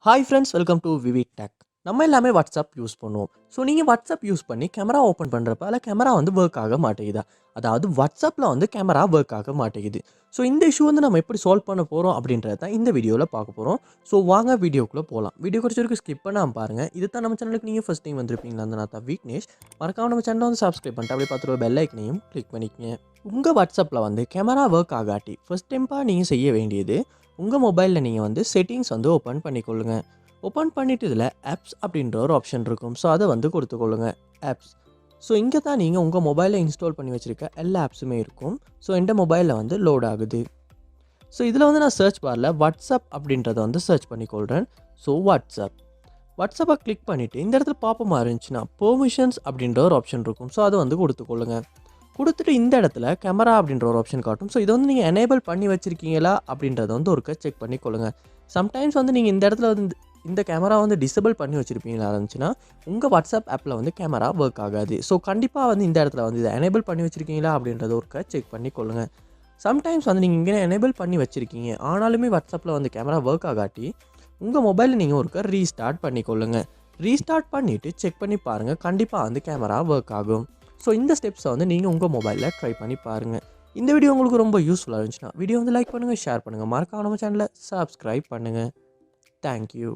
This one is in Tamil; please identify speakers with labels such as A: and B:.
A: Hi friends, welcome to VividTech. நம்ம எல்லாமே வாட்ஸ்அப் யூஸ் பண்ணுவோம். ஸோ நீங்கள் வாட்ஸ்அப் யூஸ் பண்ணி கேமரா ஓப்பன் பண்ணுறப்ப அதில் கேமரா வந்து ஒர்க் ஆக மாட்டேங்குதா? அதாவது வாட்ஸ்அப்பில் வந்து கேமரா ஒர்க் ஆக மாட்டேங்குது. ஸோ இந்த இஷ்யூ வந்து நம்ம எப்படி சால்வ் பண்ண போகிறோம் அப்படின்றத தான் இந்த வீடியோவில் பார்க்க போகிறோம். ஸோ வாங்க வீடியோக்குள்ளே போகலாம். வீடியோ குறிச்ச வரைக்கும் ஸ்கிப் பண்ணாமல் பாருங்கள். இது தான் நம்ம சேனலுக்கு நீங்கள் ஃபஸ்ட் டைம் வந்திருப்பீங்களா? அந்த நான் தான் விக்னேஷ். மறக்காம நம்ம சேனலை வந்து சப்ஸ்கிரைப் பண்ணிட்டு அப்படியே பார்த்துட்டு பெல் ஐக்கனையும் கிளிக் பண்ணிக்கங்க. உங்கள் வாட்ஸ்அப்பில் வந்து கேமரா ஒர்க் ஆகாட்டி ஃபஸ்ட் டைம்பாக நீங்கள் செய்ய வேண்டியது உங்கள் மொபைலில் நீங்கள் வந்து செட்டிங்ஸ் வந்து ஓப்பன் பண்ணிக்கொள்ளுங்கள். ஓப்பன் பண்ணிவிட்டு இதில் ஆப்ஸ் அப்படின்ற ஒரு ஆப்ஷன் இருக்கும். ஸோ அதை வந்து கொடுத்துக்கொள்ளுங்க ஆப்ஸ். ஸோ இங்கே தான் நீங்கள் உங்கள் மொபைலில் இன்ஸ்டால் பண்ணி வச்சுருக்க எல்லா ஆப்ஸுமே இருக்கும். ஸோ எந்த மொபைலில் வந்து லோட் ஆகுது. ஸோ இதில் வந்து நான் சர்ச் பாரில் வாட்ஸ்அப் அப்படின்றத வந்து சர்ச் பண்ணிக்கொள்கிறேன். ஸோ வாட்ஸ்அப்பை கிளிக் பண்ணிவிட்டு இந்த இடத்துல பாப்பமாக இருந்துச்சுன்னா பெர்மிஷன்ஸ் அப்படின்ற ஒரு ஆப்ஷன் இருக்கும். ஸோ அதை வந்து கொடுத்துக்கொள்ளுங்க. கொடுத்துட்டு இந்த இடத்துல கேமரா அப்படின்ற ஒரு ஆப்ஷன் காட்டும். ஸோ இதை வந்து நீங்கள் எனேபிள் பண்ணி வச்சுருக்கீங்களா அப்படின்றத வந்து ஒருக்க செக் பண்ணிக்கொள்ளுங்க. சம்டைம்ஸ் வந்து நீங்கள் இந்த இடத்துல வந்து இந்த கேமரா வந்து டிசேபிள் பண்ணி வச்சுருப்பீங்களா இருந்துச்சுன்னா உங்கள் வாட்ஸ்அப் ஆப்பில் வந்து கேமரா ஒர்க் ஆகாது. ஸோ கண்டிப்பாக வந்து இந்த இடத்துல வந்து இதை எனேபிள் பண்ணி வச்சுருக்கீங்களா அப்படின்றத ஒருக்க செக் பண்ணிக்கொள்ளுங்க. சம்டைம்ஸ் வந்து நீங்கள் இங்கே எனேபிள் பண்ணி வச்சுருக்கீங்க ஆனாலுமே வாட்ஸ்அப்பில் வந்து கேமரா ஒர்க் ஆகாட்டி உங்கள் மொபைலில் நீங்கள் ஒருக்க ரீஸ்டார்ட் பண்ணிக்கொள்ளுங்க. ரீஸ்டார்ட் பண்ணிவிட்டு செக் பண்ணி பாருங்கள். கண்டிப்பாக வந்து கேமரா ஒர்க் ஆகும். ஸோ இந்த ஸ்டெப்ஸை வந்து நீங்கள் உங்கள் மொபைலில் ட்ரை பண்ணி பாருங்கள். இந்த வீடியோ உங்களுக்கு ரொம்ப யூஸ்ஃபுல்லாக இருந்துச்சுன்னா வீடியோ வந்து லைக் பண்ணுங்கள், ஷேர் பண்ணுங்கள், மறக்காம நம்ம சேனலை சப்ஸ்கிரைப் பண்ணுங்கள். தேங்க்யூ.